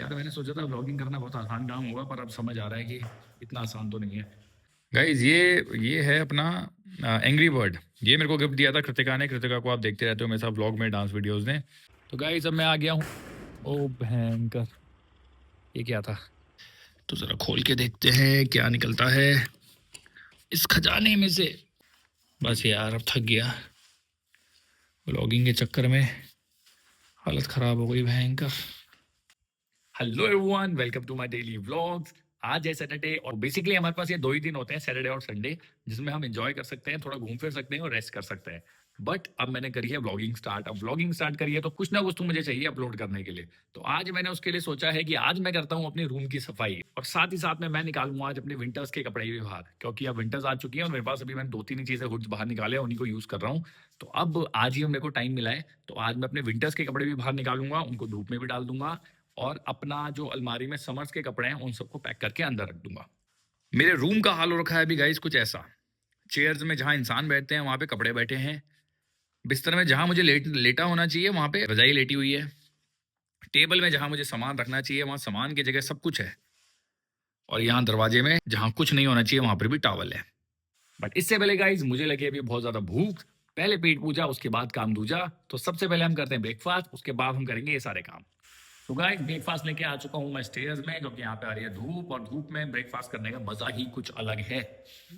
यार मैंने सोचा था व्लॉगिंग करना बहुत आसान काम होगा, पर अब समझ आ रहा है कि इतना आसान तो नहीं है। गाइज ये है अपना एंग्री बर्ड। ये मेरे को गिफ्ट दिया था कृतिका ने। कृतिका को आप देखते रहते हो मेरे साथ व्लॉग में, डांस वीडियोस में। तो गाइज अब मैं आ गया हूँ। ओ भयंकर, ये क्या था? तो जरा खोल के देखते हैं क्या निकलता है इस खजाने में से। बस यार अब थक गया व्लॉगिंग के चक्कर में, हालत खराब हो गई भयंकर। Hello everyone, welcome to my daily vlogs. आज है सैटरडे और बेसिकली हमारे पास ये दो ही दिन होते हैं, सैटरडे और संडे, जिसमें हम एंजॉय कर सकते हैं, थोड़ा घूम फिर सकते हैं और रेस्ट कर सकते हैं। बट अब मैंने करी है व्लॉगिंग स्टार्ट। अब व्लॉगिंग स्टार्ट करी है तो कुछ ना कुछ तो मुझे चाहिए अपलोड करने के लिए। तो आज मैंने उसके लिए सोचा है कि आज मैं करता हूँ अपने रूम की सफाई, और साथ ही साथ में मैं निकालूंगा आज अपने विंटर्स के कपड़े भी बाहर, क्योंकि अब विंटर्स आ चुकी है और मेरे पास अभी मैंने दो तीन ही चीजें हुड्स बाहर निकाले हैं, उन्हीं को यूज कर रहा हूँ। तो अब आज ही मेरे को टाइम मिला है, तो आज मैं अपने विंटर्स के कपड़े भी बाहर निकालूंगा, उनको धूप में भी डाल दूंगा, और अपना जो अलमारी में समर्स के कपड़े हैं उन सबको पैक करके अंदर रख दूंगा। मेरे रूम का हाल हो रखा है अभी गाइस कुछ ऐसा। चेयर्स में जहां इंसान बैठते हैं वहां पे कपड़े बैठे हैं। बिस्तर में जहां मुझे लेटा होना चाहिए वहां पे रजाई लेटी हुई है। टेबल में जहां मुझे सामान रखना चाहिए वहां सामान की जगह सब कुछ है। और यहाँ दरवाजे में जहां कुछ नहीं होना चाहिए वहां पर भी टॉवल है। बट इससे पहले गाइज मुझे लगी अभी बहुत ज्यादा भूख। पहले पेट पूजा, उसके बाद काम दूजा। तो सबसे पहले हम करते हैं ब्रेकफास्ट, उसके बाद हम करेंगे ये सारे काम। तो गाइस ब्रेकफास्ट लेके आ चुका हूँ मैं स्टेयर्स में, क्योंकि यहाँ पे आ रही है धूप, और धूप में ब्रेकफास्ट करने का मजा ही कुछ अलग है।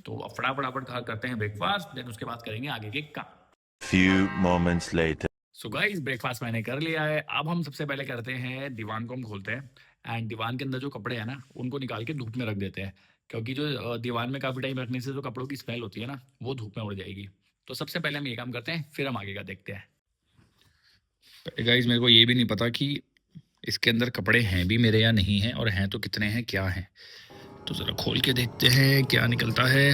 तो अब फटाफट करते हैं ब्रेकफास्ट, देन उसके बाद करेंगे आगे के काम। Few moments later. So guys breakfast मैंने कर लिया है। अब हम सबसे पहले करते हैं दीवान को हम खोलते हैं, एंड दीवान के अंदर जो कपड़े हैं ना उनको निकाल के धूप में रख देते हैं, क्योंकि जो दीवान में काफी टाइम रखने से जो कपड़ों की स्मेल होती है ना वो धूप में उड़ जाएगी। तो सबसे पहले हम ये काम करते हैं, फिर हम आगे का देखते हैं। गाइस मेरे को ये भी नहीं पता कि इसके अंदर कपड़े हैं भी मेरे या नहीं हैं, और हैं तो कितने हैं, क्या हैं। तो ज़रा खोल के देखते हैं क्या निकलता है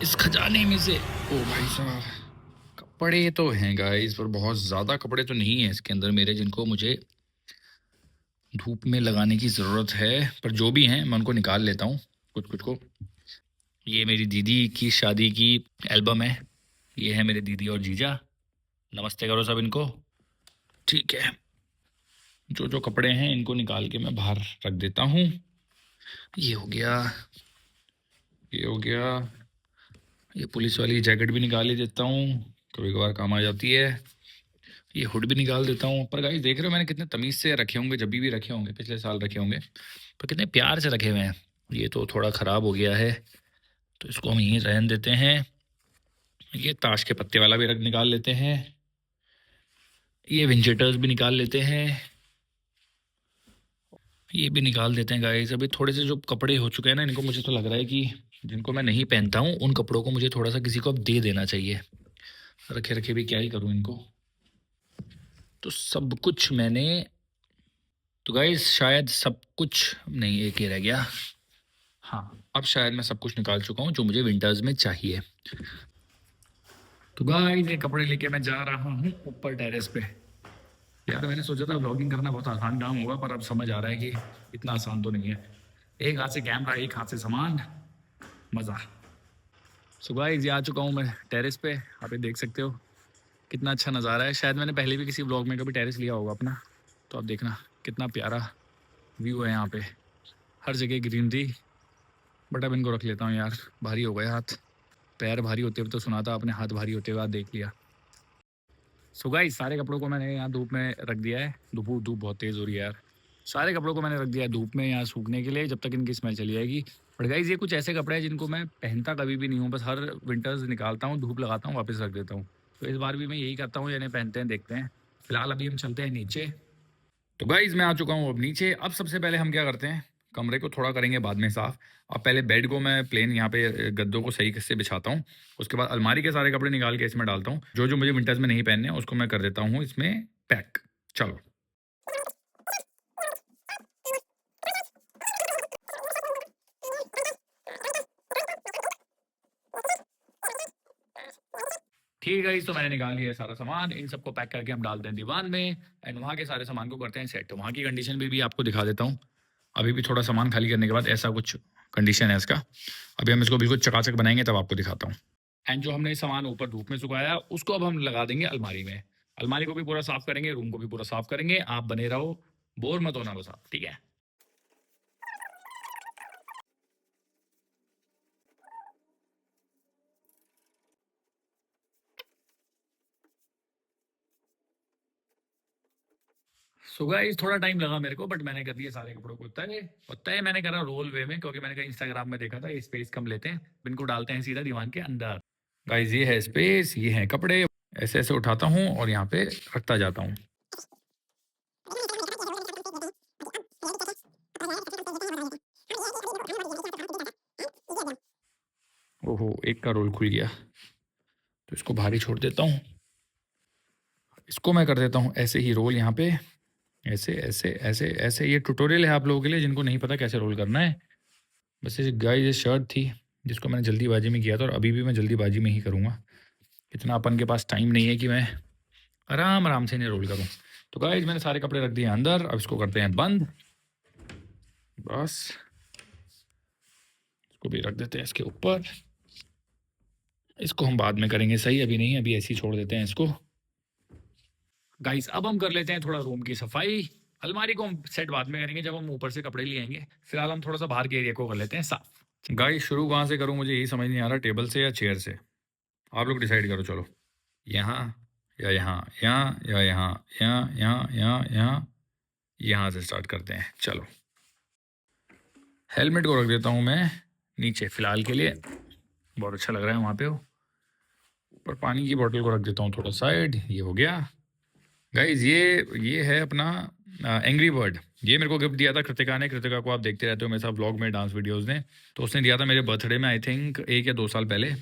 इस खजाने में से। ओ भाई साहब, कपड़े तो हैं गाइस, पर बहुत ज़्यादा कपड़े तो नहीं है इसके अंदर मेरे, जिनको मुझे धूप में लगाने की ज़रूरत है। पर जो भी हैं मैं उनको निकाल लेता हूँ कुछ कुछ को। ये मेरी दीदी की शादी की एल्बम है। ये है मेरे दीदी और जीजा। नमस्ते करो सब इनको। ठीक है, जो जो कपड़े हैं इनको निकाल के मैं बाहर रख देता हूँ। ये हो गया, ये हो गया। ये पुलिस वाली जैकेट भी निकाल ही देता हूँ, कभी कभार काम आ जाती है। ये हुड भी निकाल देता हूँ। पर गाइस देख रहे हो मैंने कितने तमीज़ से रखे होंगे, जब भी रखे होंगे, पिछले साल रखे होंगे, पर कितने प्यार से रखे हुए हैं। ये तो थोड़ा ख़राब हो गया है, तो इसको हम यहीं रहने देते हैं। ये ताश के पत्ते वाला भी रख निकाल लेते हैं। ये विंचेटर्स भी निकाल लेते हैं। ये भी निकाल देते हैं गाइस। अभी थोड़े से जो कपड़े हो चुके हैं ना, इनको मुझे तो लग रहा है कि जिनको मैं नहीं पहनता हूँ उन कपड़ों को मुझे थोड़ा सा किसी को अब दे देना चाहिए। रखे रखे भी क्या ही करूँ इनको। तो सब कुछ मैंने, तो गाइस शायद सब कुछ नहीं, एक ही रह गया। हाँ, अब शायद मैं सब कुछ निकाल चुका हूँ जो मुझे विंटर्स में चाहिए। तो गाइस ये कपड़े लेके मैं जा रहा हूँ ऊपर टेरेस पे। यार मैंने सोचा था व्लॉगिंग करना बहुत आसान काम होगा, पर अब समझ आ रहा है कि इतना आसान तो नहीं है। एक हाथ से कैमरा, एक हाथ से सामान, मज़ा। सो गाइस ये आ चुका हूँ मैं टेरेस पे। आप ये देख सकते हो कितना अच्छा नज़ारा है। शायद मैंने पहले भी किसी व्लॉग में कभी टेरेस लिया होगा अपना। तो आप देखना कितना प्यारा व्यू है यहाँ पे, हर जगह ग्रीनरी। बट अब इनको रख लेता हूँ यार, भारी हो गए हाथ। पैर भारी होते हुए तो सुना था, अपने हाथ भारी होते हुए देख लिया। सो गाइस सारे कपड़ों को मैंने यहाँ धूप में रख दिया है। धूप बहुत तेज़ हो रही है यार। सारे कपड़ों को मैंने रख दिया है धूप में यहाँ सूखने के लिए, जब तक इनकी स्मेल चली जाएगी। बट गाइस ये कुछ ऐसे कपड़े हैं जिनको मैं पहनता कभी भी नहीं हूँ, बस हर विंटर्स निकालता हूँ, धूप लगाता हूँ, वापस रख देता हूँ। तो इस बार भी मैं यही करता हूँ, यानी पहनते हैं, देखते हैं। फिलहाल अभी हम चलते हैं नीचे। तो गाइस मैं आ चुका हूँ अब नीचे। अब सबसे पहले हम क्या करते हैं, कमरे को थोड़ा करेंगे बाद में साफ। अब पहले बेड को मैं प्लेन यहाँ पे गद्दों को सही से बिछाता हूँ। उसके बाद अलमारी के सारे कपड़े निकाल के इसमें डालता हूँ। जो जो मुझे विंटर्स में नहीं पहनने उसको मैं कर देता हूँ इसमें पैक। चलो ठीक है, तो मैंने निकाल लिया सारा सामान। इन सबको पैक करके हम डालते हैं दीवान में, एंड वहाँ के सारे सामान को करते हैं सेट। तो वहाँ की कंडीशन भी आपको दिखा देता हूँ। अभी भी थोड़ा सामान खाली करने के बाद ऐसा कुछ कंडीशन है इसका। अभी हम इसको बिल्कुल चकाचक बनाएंगे तब आपको दिखाता हूँ। एंड जो हमने सामान ऊपर धूप में सुखाया उसको अब हम लगा देंगे अलमारी में। अलमारी को भी पूरा साफ करेंगे, रूम को भी पूरा साफ करेंगे। आप बने रहो, बोर मत होना बस आप, ठीक है। सो गाइस थोड़ा टाइम लगा मेरे को, बट मैंने कर दिए सारे कपड़ों को तय मैंने करा रोल वे में, क्योंकि मैंने कहा इंस्टाग्राम में देखा था ये स्पेस कम लेते हैं, इनको डालते हैं सीधा दीवान के अंदर। गाइस ये है स्पेस, ये है कपड़े, ऐसे ऐसे उठाता हूँ और यहाँ पे रखता जाता हूँ। ओहो, एक का रोल खुल गया, तो इसको बाहर ही छोड़ देता हूँ। इसको मैं कर देता हूँ ऐसे ही रोल यहाँ पे, ऐसे ऐसे ऐसे ऐसे। ये ट्यूटोरियल है आप लोगों के लिए जिनको नहीं पता कैसे रोल करना है। बस ये गाइस ये शर्ट थी जिसको मैंने जल्दीबाजी में किया था, और अभी भी मैं जल्दीबाजी में ही करूँगा। इतना अपन के पास टाइम नहीं है कि मैं आराम आराम से इन्हें रोल करूँ। तो गाइस मैंने सारे कपड़े रख दिए अंदर, अब इसको करते हैं बंद। बस इसको भी रख देते हैं इसके ऊपर। इसको हम बाद में करेंगे सही, अभी नहीं, अभी ऐसे ही छोड़ देते हैं इसको। गाइस अब हम कर लेते हैं थोड़ा रूम की सफाई। अलमारी को हम सेट बाद में करेंगे जब हम ऊपर से कपड़े ले आएंगे। फिलहाल हम थोड़ा सा बाहर के एरिया को कर लेते हैं साफ। गाइस शुरू कहाँ से करूँ मुझे यही समझ नहीं आ रहा, टेबल से या चेयर से? आप लोग डिसाइड करो। चलो यहाँ या यहाँ, यहाँ या यहाँ, यहाँ यहाँ यहाँ यहाँ, यहाँ से स्टार्ट करते हैं। चलो हेलमेट को रख देता हूँ मैं नीचे फिलहाल के लिए, बहुत अच्छा लग रहा है वहाँ पे। ऊपर पानी की बोतल को रख देता हूँ थोड़ा साइड, ये हो गया। गाइज ये है अपना एंग्री बर्ड। ये मेरे को गिफ्ट दिया था कृतिका ने। कृतिका को आप देखते रहते हो मेरे साथ व्लॉग में, डांस वीडियोस ने, तो उसने दिया था मेरे बर्थडे में, आई थिंक 1 या 2 साल पहले।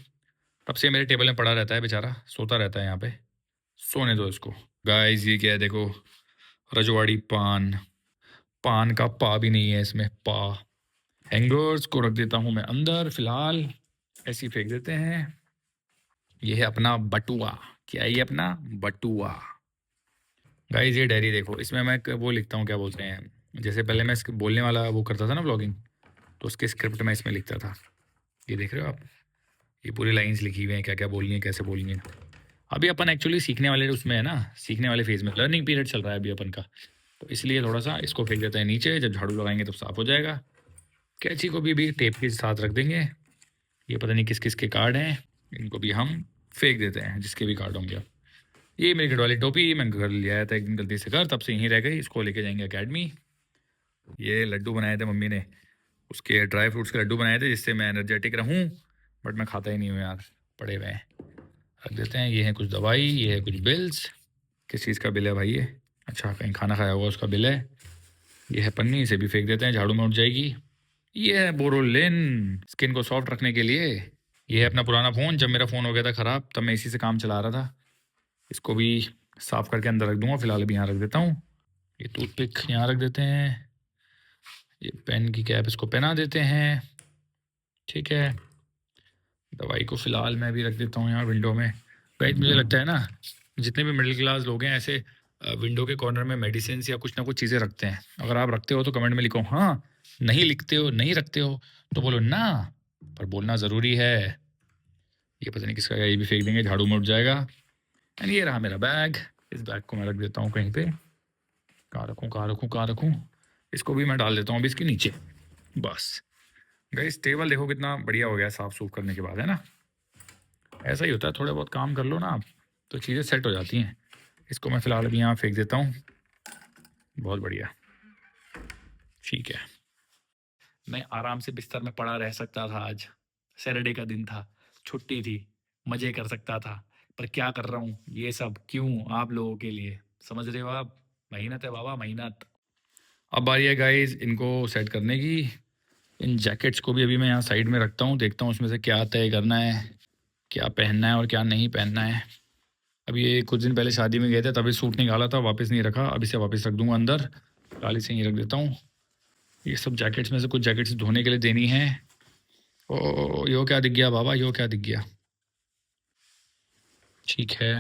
तब से मेरे टेबल में पड़ा रहता है बेचारा, सोता रहता है यहाँ पे। सोने दो इसको। गाइज ये क्या है देखो, रजवाड़ी पान। पान का पा भी नहीं है इसमें, पा। हैंगर्स को रख देता हूँ मैं अंदर फिलहाल, ऐसे ही फेंक देते हैं। ये है अपना बटुआ। क्या है ये? अपना बटुआ। गाइस ये डायरी देखो, इसमें मैं वो लिखता हूँ, क्या बोलते हैं, जैसे पहले मैं बोलने वाला वो करता था ना व्लॉगिंग, तो उसके स्क्रिप्ट में इसमें लिखता था। ये देख रहे हो आप, ये पूरी लाइंस लिखी हुई हैं, क्या क्या बोलनी है, कैसे बोलनी है। अभी अपन एक्चुअली सीखने वाले उसमें है ना, सीखने वाले फेज में, लर्निंग पीरियड चल रहा है अभी अपन का, तो इसलिए थोड़ा सा इसको फेंक देते हैं नीचे। जब झाड़ू लगाएंगे तब साफ हो जाएगा। कैंची को भी टेप के साथ रख देंगे। ये पता नहीं किस किस के कार्ड हैं, इनको भी हम फेंक देते हैं, जिसके भी कार्ड होंगे। ये मेरी घर वाली टोपी मैं घर ले आया था एक दिन गलती से घर, तब से यहीं रह गई। इसको लेके जाएंगे अकेडमी। ये लड्डू बनाए थे मम्मी ने, उसके ड्राई फ्रूट्स के लड्डू बनाए थे जिससे मैं एनर्जेटिक रहूं, बट मैं खाता ही नहीं हूँ यार, पड़े हुए हैं। रख देते हैं। ये है कुछ दवाई, ये है कुछ बिल्स। किस चीज़ का बिल है भाई ये? अच्छा, कहीं खाना खाया हुआ उसका बिल है। ये है पन्नी, इसे भी फेंक देते हैं, झाड़ू में उठ जाएगी। ये है बोरोलिन, स्किन को सॉफ्ट रखने के लिए। ये है अपना पुराना फ़ोन, जब मेरा फ़ोन हो गया था ख़राब तब मैं इसी से काम चला रहा था। इसको भी साफ करके अंदर रख दूंगा, फिलहाल अभी यहाँ रख देता हूँ। ये टूथपिक यहाँ रख देते हैं। ये पेन की कैप इसको पहना देते हैं, ठीक है। दवाई को फिलहाल मैं भी रख देता हूँ यहाँ विंडो में। गाइस मुझे लगता है ना, जितने भी मिडिल क्लास लोग हैं ऐसे विंडो के कॉर्नर में मेडिसिन या कुछ ना कुछ चीज़ें रखते हैं। अगर आप रखते हो तो कमेंट में लिखो हाँ, नहीं लिखते हो, नहीं रखते हो तो बोलो ना, पर बोलना ज़रूरी है। ये पता नहीं किसका है, ये भी फेंक देंगे, झाड़ू में उठ जाएगा। एंड ये रहा मेरा बैग। इस बैग को मैं रख देता हूँ कहीं पे, कहाँ रखूँ कहाँ रखूँ कहाँ रखूँ, इसको भी मैं डाल देता हूँ अभी इसके नीचे। बस गाइस टेबल देखो कितना बढ़िया हो गया साफ सूफ करने के बाद, है ना। ऐसा ही होता है, थोड़े बहुत काम कर लो ना आप तो चीज़ें सेट हो जाती हैं। इसको मैं फ़िलहाल अभी यहाँ फेंक देता हूँ। बहुत बढ़िया, ठीक है। मैं आराम से बिस्तर में पड़ा रह सकता था, आज सैटरडे का दिन था, छुट्टी थी, मज़े कर सकता था, पर क्या कर रहा हूँ ये सब क्यों? आप लोगों के लिए, समझ रहे हो आप? मेहनत है बाबा, मेहनत। अब बारी है गाइस इनको सेट करने की। इन जैकेट्स को भी अभी मैं यहाँ साइड में रखता हूँ, देखता हूँ उसमें से क्या तय करना है, क्या पहनना है और क्या नहीं पहनना है। अभी ये कुछ दिन पहले शादी में गए थे, तभी सूट निकाला था, वापस नहीं रखा, अभी से वापस रख दूंगा अंदर, गाली से ही रख देता हूँ। ये सब जैकेट्स में से कुछ जैकेट्स धोने के लिए देनी है। ओ यो क्या दिख गया बाबा, यो क्या दिख गया, ठीक है।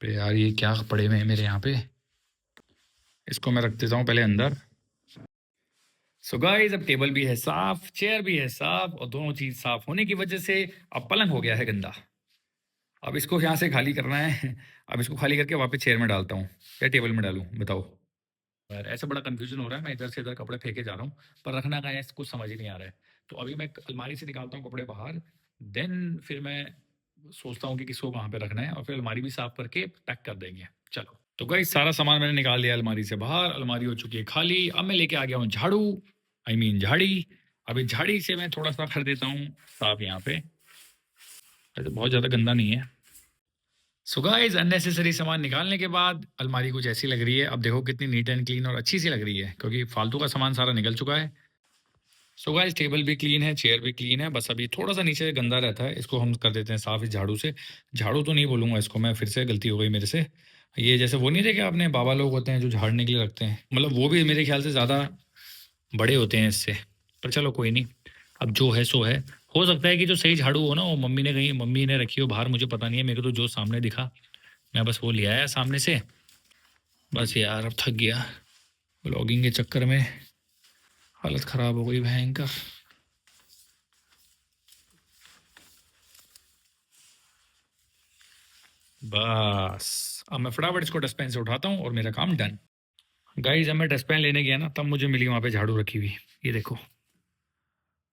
अरे यार ये क्या पड़े हुए हैं मेरे यहाँ पे, इसको मैं रख देता हूँ पहले अंदर। सो गाइस अब टेबल भी है साफ, चेयर भी है साफ, और दोनों चीज साफ होने की वजह से अब पलंग हो गया है गंदा। अब इसको यहाँ से खाली करना है। अब इसको खाली करके वापस चेयर में डालता हूँ या टेबल में डालूँ, बताओ। यार ऐसा बड़ा कन्फ्यूज़न हो रहा है, मैं इधर से इधर कपड़े फेंके जा रहा हूँ, पर रखना कहाँ है कुछ समझ ही नहीं आ रहा है। तो अभी मैं अलमारी से निकालता हूँ कपड़े बाहर, देन फिर मैं सोचता हूँ कि किसको कहाँ पे रखना है और फिर अलमारी भी साफ करके पैक कर देंगे। चलो, तो गाइस सारा सामान मैंने निकाल लिया अलमारी से बाहर, अलमारी हो चुकी है खाली। अब मैं लेके आ गया हूँ झाड़ू, आई मीन झाड़ी। अभी झाड़ी से मैं थोड़ा-सा कर देता हूँ साफ यहाँ पे। वैसे बहुत ज़्यादा गंदा नहीं है। सो गाइस अननेसेसरी सामान निकालने के बाद अलमारी कुछ ऐसी लग रही है। अब देखो कितनी नीट एंड क्लीन और अच्छी सी लग रही है, क्योंकि फालतू का सामान सारा निकल चुका है। सो गाइस टेबल भी क्लीन है, चेयर भी क्लीन है, बस अभी थोड़ा सा नीचे गंदा रहता है, इसको हम कर देते हैं साफ इस झाड़ू से। झाड़ू तो नहीं बोलूँगा इसको मैं, फिर से गलती हो गई मेरे से। ये जैसे वो नहीं देखे आपने, बाबा लोग होते हैं जो झाड़ने के लिए रखते हैं, मतलब वो भी मेरे ख्याल से ज़्यादा बड़े होते हैं इससे, पर चलो कोई नहीं, अब जो है सो है। हो सकता है कि जो सही झाड़ू हो ना वो मम्मी ने रखी हो बाहर, मुझे पता नहीं है, मेरे को तो जो सामने दिखा मैं बस वो ले आया सामने से। बस यार अब थक गया, व्लॉगिंग के चक्कर में हालत ख़राब हो गई भयंकर। बस अब मैं फटाफट इसको डस्टबिन से उठाता हूँ और मेरा काम डन। गाइस जब मैं डस्टबिन लेने गया ना तब मुझे मिली वहाँ पे झाड़ू रखी हुई, ये देखो,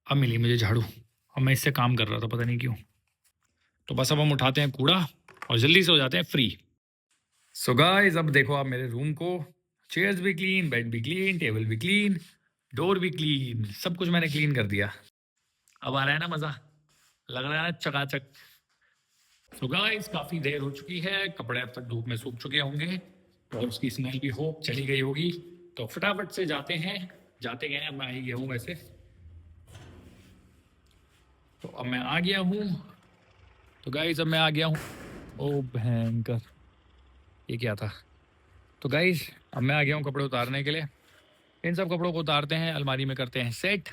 अब मिली मुझे झाड़ू। अब मैं इससे काम कर रहा था, पता नहीं क्यों। तो बस अब हम उठाते हैं कूड़ा और जल्दी से हो जाते हैं फ्री। सो गाइस अब देखो आप मेरे रूम को, चेयर्स भी क्लीन, बेड भी क्लीन, टेबल भी क्लीन, डोर भी क्लीन, सब कुछ मैंने क्लीन कर दिया। अब आ रहा है ना मज़ा, लग रहा है ना चकाचक। सो गाइस काफ़ी देर हो चुकी है, कपड़े अब तक धूप में सूख चुके होंगे और उसकी स्मेल भी चली गई होगी। तो फटाफट से जाते हैं, जाते गए अब मैं आ ही गया हूँ वैसे। तो अब मैं आ गया हूँ, तो गाइस अब मैं आ गया हूँ। ओ भयंकर, ये क्या था। तो गाइस अब मैं आ गया हूँ कपड़े उतारने के लिए। इन सब कपड़ों को उतारते हैं, अलमारी में करते हैं सेट,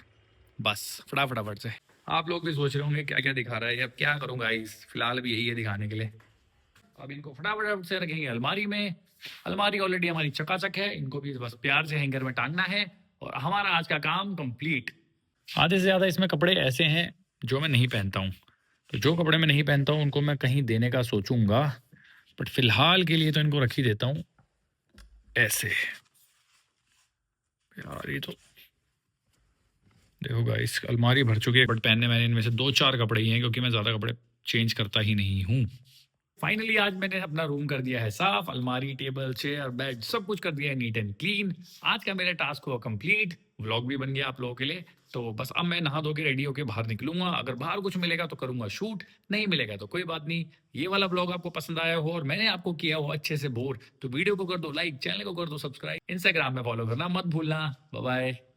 बस फटाफट से। आप लोग भी सोच रहे होंगे क्या क्या दिखा रहा है, अब क्या करूँ गाइस, फिलहाल भी यही है दिखाने के लिए। अब इनको फटाफट से रखेंगे अलमारी में। अलमारी ऑलरेडी हमारी चकाचक है, इनको भी बस प्यार से हैंगर में टांगना है और हमारा आज का काम कंप्लीट। आधे से ज़्यादा इसमें कपड़े ऐसे हैं जो मैं नहीं पहनता हूँ, तो जो कपड़े मैं नहीं पहनता हूँ उनको मैं कहीं देने का सोचूंगा, बट फिलहाल के लिए तो इनको रख ही देता हूँ ऐसे। यार ये तो देखो गाइस अलमारी भर चुकी है, बट पहनने मैंने इनमें से 2-4 कपड़े ही हैं, क्योंकि मैं ज़्यादा कपड़े चेंज करता ही नहीं हूँ। फाइनली आज मैंने अपना रूम कर दिया है साफ, अलमारी, टेबल, चेयर, बेड सब कुछ कर दिया है नीट एंड क्लीन। आज का मेरा टास्क हुआ कंप्लीट, व्लॉग भी बन गया आप लोगों के लिए। तो बस अब मैं नहा धो के रेडी होके बाहर निकलूंगा, अगर बाहर कुछ मिलेगा तो करूंगा शूट, नहीं मिलेगा तो कोई बात नहीं। ये वाला ब्लॉग आपको पसंद आया हो और मैंने आपको किया हो अच्छे से बोर, तो वीडियो को कर दो लाइक, चैनल को कर दो सब्सक्राइब, इंस्टाग्राम में फॉलो करना मत भूलना। Bye bye.